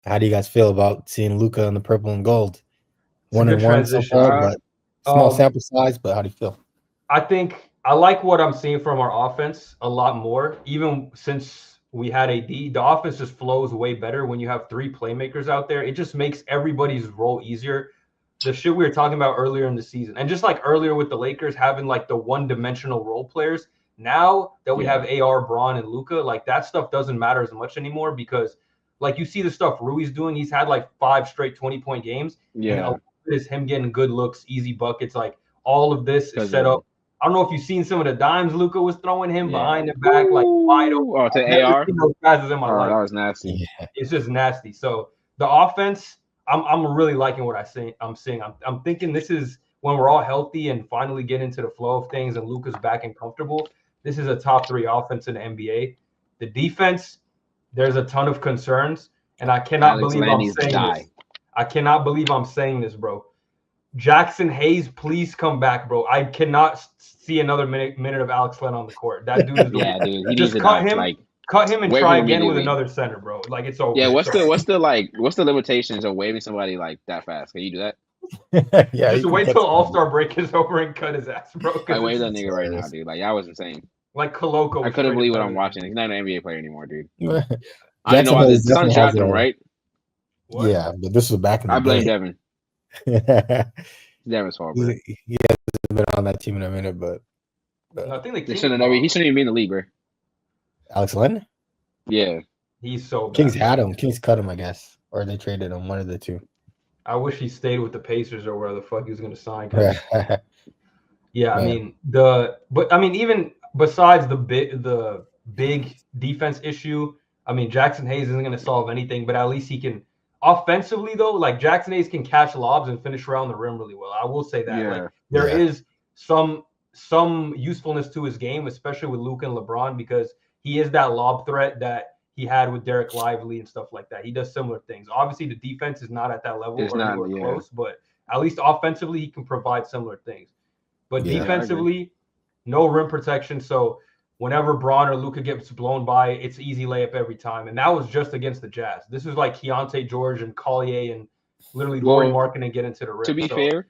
How do you guys feel about seeing Luka in the purple and gold? It's a One good and one so transition. far, but small Um, sample size. But how do you feel? I think I like what I'm seeing from our offense a lot more. Even since we had AD, the offense just flows way better when you have three playmakers out there. It just makes everybody's role easier. The shit we were talking about earlier in the season, and just like earlier with the Lakers having like the one-dimensional role players. Now that we Yeah, have AR, Braun, and Luka, like that stuff doesn't matter as much anymore because, like you see the stuff Rui's doing. He's had like 5 straight 20-point games, and a lot yeah, of it is him getting good looks, easy buckets. Like all of this is because set up. I don't know if you've seen some of the dimes Luka was throwing him yeah. behind the back, like wide open. Woo! Oh, to I've never AR. seen those passes in my Oh, life. that was nasty. Yeah, It's just nasty. So the offense, I'm really liking what I'm seeing. I'm thinking this is when we're all healthy and finally get into the flow of things and Luka's back and comfortable. This is a top 3 offense in the NBA. The defense, there's a ton of concerns, and I cannot Alex believe Len I'm needs to saying die. this. I cannot believe I'm saying this, bro. Jackson Hayes, please come back, bro. I cannot see another minute of Alex Len on the court. That dude is the Yeah, dude, he needs just to die. Like, cut him, and waive try him again with immediately. another center, bro. Like it's Yeah, over. It's what's the over. what's the like what's the limitations of waiving somebody like that fast? Can you do that? yeah. Just You can wait cut till All somebody. Star break is over and cut his ass, bro. Like Because waive it's that nigga right now, Hilarious. dude. Like that was insane. like Koloko I was couldn't straight up believe what better I'm than him. watching. He's not an NBA player anymore, dude. I don't even know Jackson why Hayes the Suns definitely has drafted him, a right? What? yeah, but this was back in the I blame day. Devin. Devin's fault, bro. He hasn't been on that team in a minute, but No, I think the They Kings shouldn't have never. bought He him. shouldn't even be in the league, bro. Alex Len, Yeah, He's so Kings bad, bro. had him. Kings cut him, I guess, or they traded him. One of the two. I wish he stayed with the Pacers or where the fuck he was gonna sign. Because yeah, I Man, mean but I mean even besides the big defense issue, I mean Jackson Hayes isn't gonna solve anything, but at least he can offensively though. Like Jackson Hayes can catch lobs and finish around the rim really well. I will say that. Like yeah. there yeah, is some usefulness to his game, especially with Luka and LeBron, because he is that lob threat that he had with Derek Lively and stuff like that. He does similar things. Obviously, the defense is not at that level It's or not. anywhere Yeah, close, but at least offensively, he can provide similar things. But yeah. yeah. I agree. defensively, no rim protection. So whenever Braun or Luka gets blown by, it's easy layup every time. And that was just against the Jazz. This is like Keontae George and Collier and literally Laurie Well, Markkinen get into the to rim. be So fair,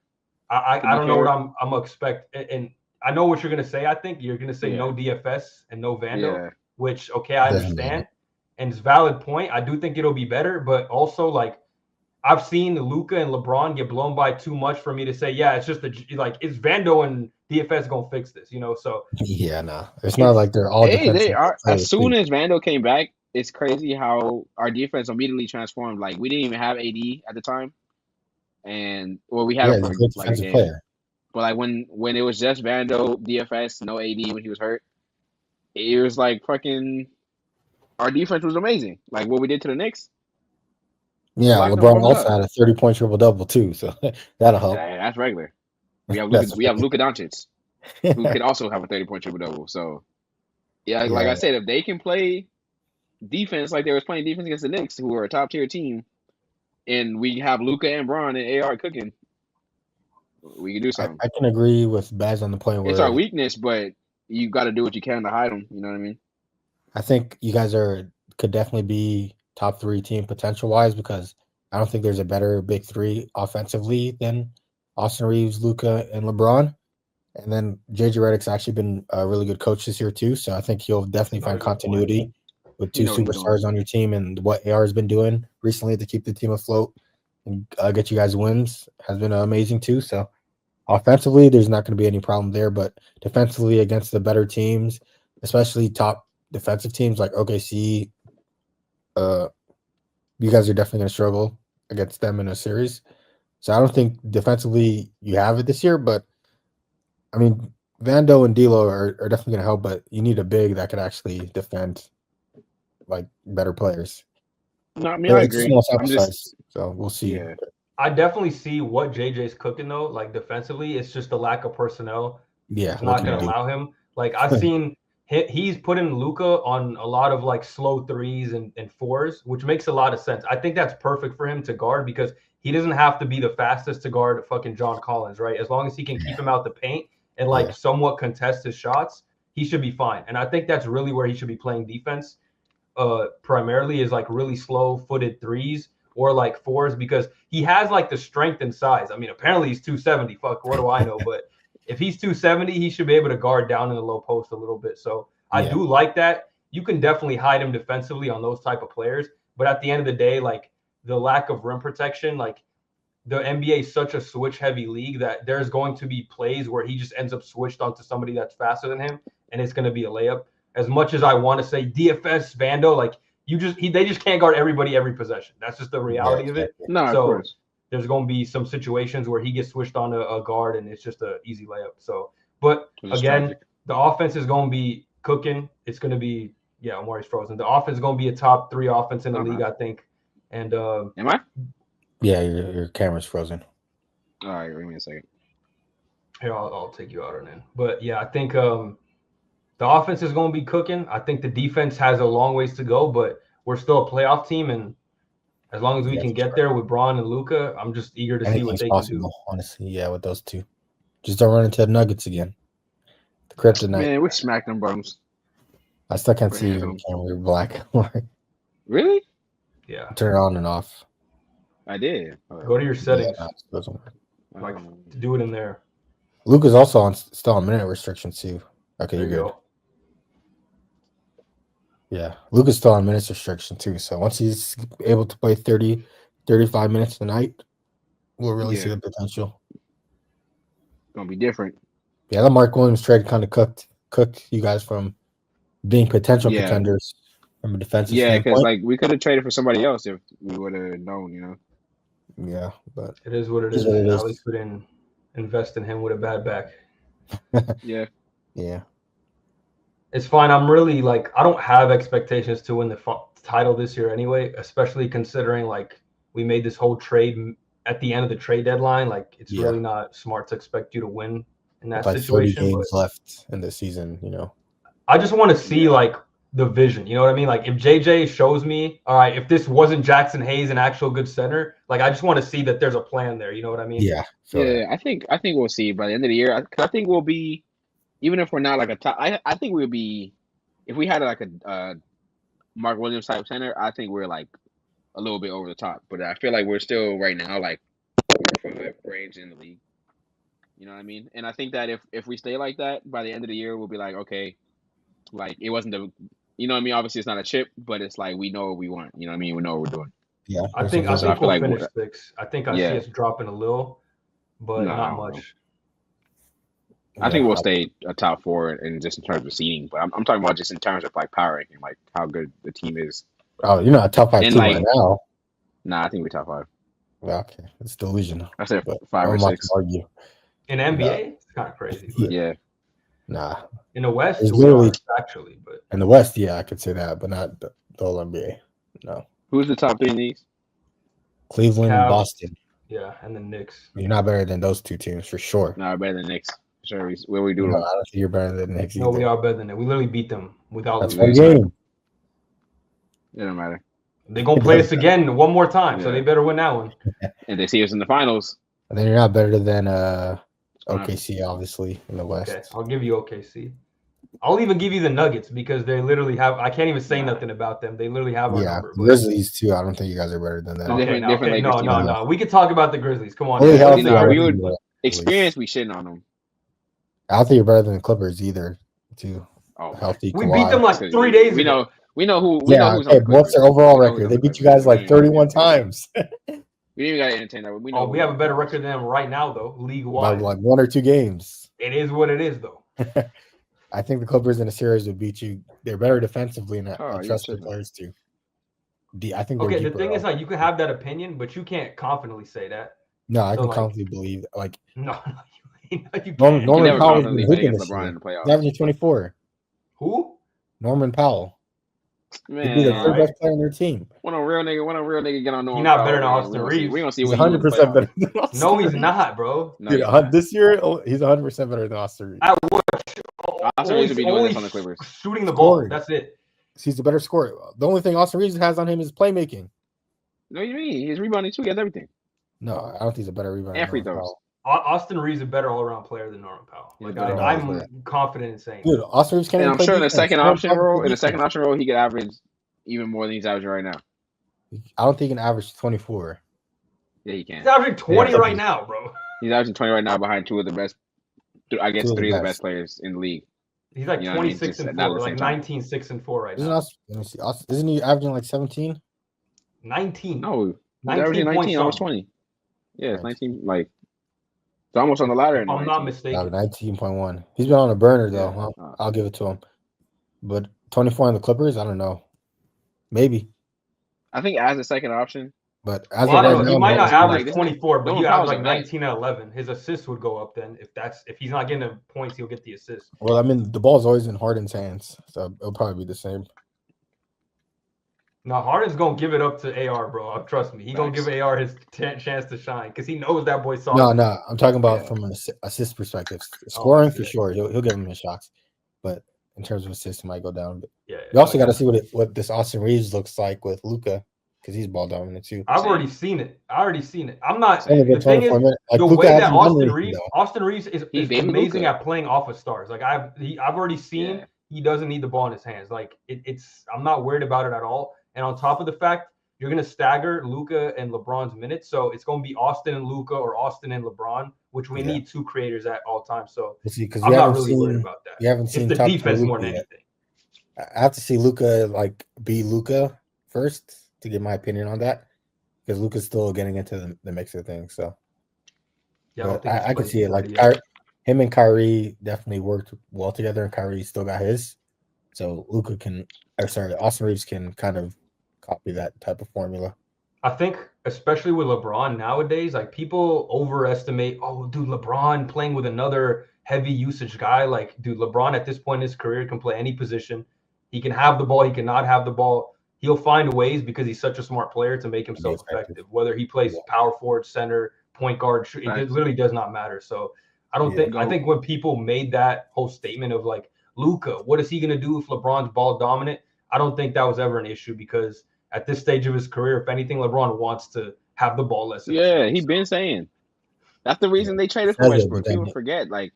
I to I, I be don't know what fair, I'm gonna expect. And I know what you're gonna say. I think you're gonna say yeah, no DFS and no Vando, yeah. which okay, I Doesn't matter. understand. And it's a valid point. I do think it'll be better, but also like I've seen Luka and LeBron get blown by too much for me to say, yeah, it's just like it's Vando and DFS gonna fix this, So Yeah, no, it's not it's like they're all Hey, they defensive are. As players soon too. as Vando came back, it's crazy how our defense immediately transformed. Like we didn't even have AD at the time, and well, we had Yeah, him he's for a good like a defensive game. player. But like when it was just Vando, DFS, no AD when he was hurt, it was like fucking. Our defense was amazing. Like what we did to the Knicks, we Yeah, locked them LeBron fuckers also up. had a 30-point triple double too, so that'll help. That's regular. We have Luka. That's We have Luka Doncic, who could also have a 30-point triple double. So yeah, like yeah. I said, if they can play defense like they was playing defense against the Knicks, who are a top tier team, and we have Luka and Braun and AR cooking, we can do something. I can agree with Baz on the point It's our where weakness, but you got to do what you can to hide them. You know what I mean? I think you guys could definitely be top three team potential wise because I don't think there's a better big three offensively than Austin Reeves, Luca, and LeBron. And then JJ Redick's actually been a really good coach this year too, so I think you'll definitely find another good point. continuity with You two know what he's doing. superstars on your team and what AR has been doing recently to keep the team afloat and get you guys wins has been amazing too. So offensively, there's not going to be any problem there, but defensively against the better teams, especially top defensive teams like OKC, uh, you guys are definitely going to struggle against them in a series. So I don't think defensively you have it this year, but I mean, Vando and D'Lo are definitely going to help, but you need a big that could actually defend like better players. No, I mean But I it's a agree. small I'm sample just size, so we'll see. yeah, I definitely see what JJ's cooking though. Like defensively, it's just the lack of personnel Yeah, is what not can you going to do? allow him. Like I've seen he's putting Luka on a lot of like slow threes and fours, which makes a lot of sense. I think that's perfect for him to guard because he doesn't have to be the fastest to guard fucking John Collins, right? As long as he can keep him out the paint and like Yeah, somewhat contest his shots, he should be fine. And I think that's really where he should be playing defense primarily is like really slow footed threes or like fours because he has like the strength and size. I mean, apparently he's 270. Fuck, what do I know? But if he's 270, he should be able to guard down in the low post a little bit. So I do like that. You can definitely hide him defensively on those type of players. But at the end of the day, like the lack of rim protection, like the NBA is such a switch heavy league that there's going to be plays where he just ends up switched onto somebody that's faster than him, and it's going to be a layup. As much as I want to say DFS Vando, like they just can't guard everybody every possession. That's just the reality of it. No, so of course. There's going to be some situations where he gets switched on a guard and it's just an easy layup. So, but again, the offense is going to be cooking. It's going to be Omari's frozen. The offense is going to be a top 3 offense in the league, I think. And am I? Yeah, your camera's frozen. All right, wait me a second. Here, I'll take you out and in. But yeah, I think the offense is going to be cooking. I think the defense has a long ways to go, but we're still a playoff team, and as long as we can get there with Braun and Luka, I'm just eager to see what they can do. Honestly, yeah, with those two, just don't run into the Nuggets again. The kryptonite. Man, we smacked them bums. I still can't see your camera. You're black. Really? Yeah. Turn it on and off. I did. Go to your settings. Yeah, no, doesn't work. Like do it in there. Luka's also still on minute restrictions too. Okay, you're good. Yeah, Luka's still on minutes restriction too. So once he's able to play 30, 35 minutes a night, we'll really see the potential. Gonna be different. Yeah, the Mark Williams trade kind of cooked you guys from being potential contenders from a defensive standpoint. Because like we could have traded for somebody else if we would have known, you know. Yeah, but it is what it is. At least we didn't invest in him with a bad back. Yeah. It's fine. I'm really I don't have expectations to win the title this year anyway, especially considering we made this whole trade at the end of the trade deadline. Like it's really not smart to expect you to win in that situation. 40 games left in the season, you know. I just want to see the vision. You know what I mean? Like if JJ shows me, all right, if this wasn't Jackson Hayes, an actual good center, I just want to see that there's a plan there. You know what I mean? Yeah. I think we'll see by the end of the year. I think we'll be, even if we're not a top. I think we'll be, if we had a Mark Williams type center. I think we're a little bit over the top, but I feel like we're still right now 4-5 range in the league. You know what I mean? And I think that if we stay like that by the end of the year, we'll be okay. It wasn't you know what I mean? Obviously, it's not a chip, but it's we know what we want. You know what I mean? We know what we're doing. Yeah, I think we'll finish 6. I think I see us dropping a little, but not much. I think we'll stay a top 4 in just in terms of seeding, but I'm talking about just in terms of power ranking, how good the team is. Oh, you're not a top 5 team right now. Nah, I think we're top 5. Well, okay, it's delusional. I said 5 or 6. Argue. In NBA, it's kind of crazy. Yeah. Nah. In the West, actually, but in the West, I could say that, but not the whole NBA. No. Who's the top 3 in the East? Cleveland and Boston. Yeah, and the Knicks. You're not better than those 2 teams for sure. No, better than Knicks. Sure, where we do. No, I don't think you're better than the Knicks. No, we are better than them. We literally beat them without. That's one game. It don't matter. They're gonna play us again one more time, so they better win that one. And they see us in the finals. And then you're not better than OKC, obviously, in the West. Okay, I'll give you OKC. I'll even give you the Nuggets because they literally have. I can't even say nothing about them. They literally have our number. Grizzlies too. I don't think you guys are better than them. Okay, no. We could talk about the Grizzlies. Come on. We would experience. We shitting on them. I don't think you're better than the Clippers either. Too healthy. We beat them 3 days ago. We know who. What's their overall record? They beat you guys 31 times. We didn't gotta entertain that. We we have a better record than them right now, though, league-wide. By 1 or 2 games. It is what it is, though. I think the Clippers in a series would beat you. They're better defensively, and I trust their players too. I think. Okay, the thing is, you can have that opinion, but you can't confidently say that. No, I can confidently believe. No, you can't. Norman Powell's been hooping this year. He's averaging 24. Who? Norman Powell. Man, he'd be the 3rd best player on their team. When a real nigga get on Norman He's not Powell, better than Austin Reeves. We gonna see he's 100% better than Austin No, he's not, bro. Dude, this year, he's 100% better than Austin Reeves. At what? Austin Reeves would be doing this on the Clippers. Shooting the ball. That's it. He's the better scorer. The only thing Austin Reeves has on him is playmaking. No, you mean he's rebounding too. He has everything. No, I don't think he's a better rebounder. And free throws. Austin Reeves is a better all-around player than Norman Powell. I'm confident in saying. Dude, Austin Reeves can't. And I'm sure in the second option role, he could average even more than he's averaging right now. I don't think he can average 24. Yeah, he He's can. averaging 20 Yeah. right now, bro. He's averaging 20 right now behind two of the best. I guess Two of the three of the best. best players in the league. He's like You know what I mean? 26 Just and not at 4, the like same time. 19, 6 and 4 right Isn't now. let me see. Isn't he averaging like 17? 19. No, he's 19 averaging 19, points. almost 20. Yeah, it's 19. 19. Like it's almost on the ladder. If I'm not mistaken. 19.1. He's been on a burner though. Yeah. I'll give it to him. But 24 on the Clippers, I don't know. Maybe. I think as a second option. But as Well, I of don't right know. now, He might not like, average this 24, but he Norman averaged Powell's like a vet. 19 and 11. His assists would go up then if he's not getting the points, he'll get the assists. well, I mean, the ball's always in Harden's hands, so it'll probably be the same. No, Harden's gonna give it up to AR, bro. Trust me, he's gonna give AR his chance to shine because he knows that boy's soft. No, I'm talking about Yeah. from an assist perspective. Scoring for yeah. sure, he'll give him his shots, but in terms of assists, he might go down. But Yeah, we also got to see what this Austin Reeves looks like with Luka because he's ball dominant too. I've already seen it. I'm not. Only been The thing is, 24 minutes. Like, the Luka way that hasn't done Austin anything, Reeves is baby amazing Luka. at playing off of stars. Like I've already seen he doesn't need the ball in his hands. Like it's I'm not worried about it at all. And on top of the fact, you're gonna stagger Luka and LeBron's minutes, so it's gonna be Austin and Luka or Austin and LeBron, which we need two creators at all times. So I'm not really worried about that. You haven't seen it's the top defense tier more than Luka yet. anything. I have to see Luka like be Luka first to get my opinion on that because Luka's still getting into the mix of things. So yeah, I can see it. Like him and Kyrie definitely worked well together, and Kyrie still got his. So Austin Reeves can kind of copy that type of formula. I think, especially with LeBron nowadays, like people overestimate, oh, dude, LeBron playing with another heavy usage guy. Like, dude, LeBron at this point in his career can play any position. He can have the ball. He cannot have the ball. He'll find ways because he's such a smart player to make himself effective. Whether he plays power forward, center, point guard, it literally does not matter. So I think when people made that whole statement of like, Luka, what is he going to do if LeBron's ball dominant? I don't think that was ever an issue because at this stage of his career, if anything, LeBron wants to have the ball less. Yeah, he's been saying. That's the reason they traded for Westbrook. People forget, like,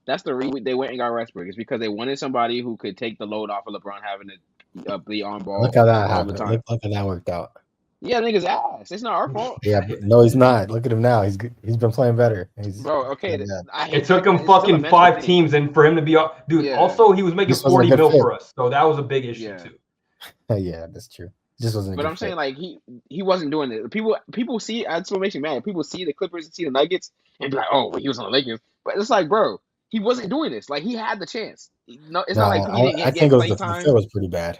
that's the reason they went and got Westbrook. It's because they wanted somebody who could take the load off of LeBron having to be on ball. Look how that happened. Look how that worked out. Yeah, nigga's ass. It's not our fault. Yeah, but no, he's not. Look at him now. He's been playing better. Bro, okay. It took him fucking 5 teams and for him to be up. Dude, also, he was making 40 mil for us. So that was a big issue, too. Yeah, that's true. Just wasn't. But I'm saying, like, he wasn't doing it. People see, that's what makes me mad. People see the Clippers and see the Nuggets and be like, oh, well, he was on the Lakers. But it's like, bro, he wasn't doing this. Like, he had the chance. No, it's not like he didn't get play time. The fit was pretty bad.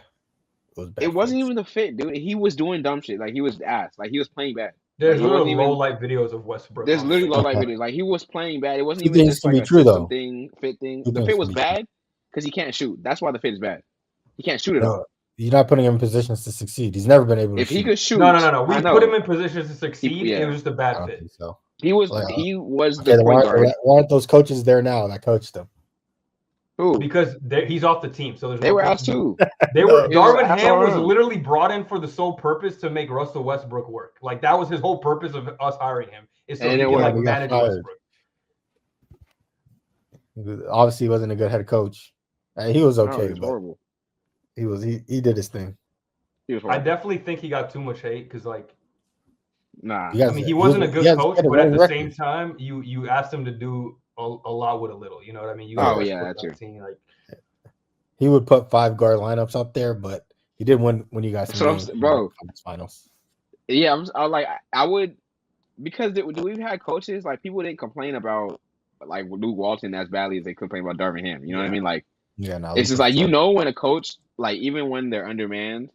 It wasn't even the fit, dude. He was doing dumb shit. Like, he was ass. Like, he was playing bad. There's literally low light videos of Westbrook. There's literally low light videos. Like, he was playing bad. It wasn't even just like a system thing, fit thing. The fit was bad because he can't shoot. That's why the fit is bad. He can't shoot at all. You're not putting him in positions to succeed. He's never been able to shoot. If he could shoot. No. We put him in positions to succeed. It was just a bad fit. So. He was the point guard. Why aren't those coaches there now that coached him? Who? Because he's off the team. So they were asked too. Darvin Ham was literally brought in for the sole purpose to make Russell Westbrook work. Like that was his whole purpose of us hiring him. Is so he could like manage Westbrook. Obviously, he wasn't a good head coach. He was okay. No, he was horrible. He did his thing. I definitely think he got too much hate because like. Nah. I mean, he wasn't a good coach, but at the same time, you asked him to do a lot with a little. You know what I mean? You that's true. Like, he would put 5 guard lineups up there, but he did win when you guys bro. Finals. Yeah, I would because we've had coaches like people didn't complain about like Luke Walton as badly as they complain about Darvin Ham. You know what I mean? like it's just like when a coach like even when they're undermanned.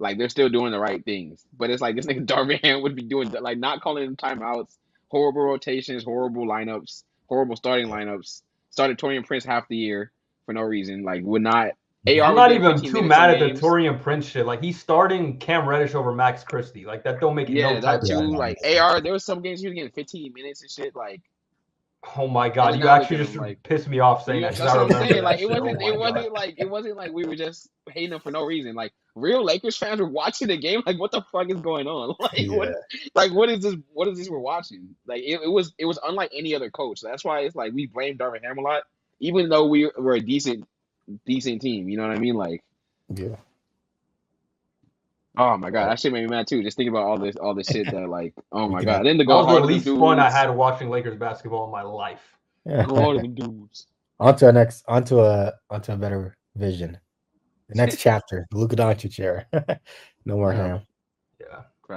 Like, they're still doing the right things. But it's like this nigga Darvin Ham would be doing, like, not calling timeouts, horrible rotations, horrible lineups, horrible starting lineups. Started Taurean Prince half the year for no reason. Like, would not. I'm not even too mad at the Taurean Prince shit. Like, he's starting Cam Reddish over Max Christie. Like, that don't make no type of sense. Like, AR, there was some games he was getting 15 minutes and shit. Like, oh my god, you actually just pissed me off saying that. That's what I'm saying. Like, it wasn't like we were just hating him for no reason. Like, real Lakers fans were watching the game. Like, what the fuck is going on? Like, what is this? What is this we're watching? Like, it was unlike any other coach. That's why it's like we blame Darvin Ham a lot, even though we were a decent team. You know what I mean? Like, yeah. Oh my god, that shit made me mad too. Just thinking about all this shit that like, oh my Yeah. god. Then to That go was the hard to them least fun I dudes. had watching Lakers basketball in my life. Go hard to them dudes. onto a better vision. The next chapter, the Luka Doncic era. No more Yeah. him. Yeah.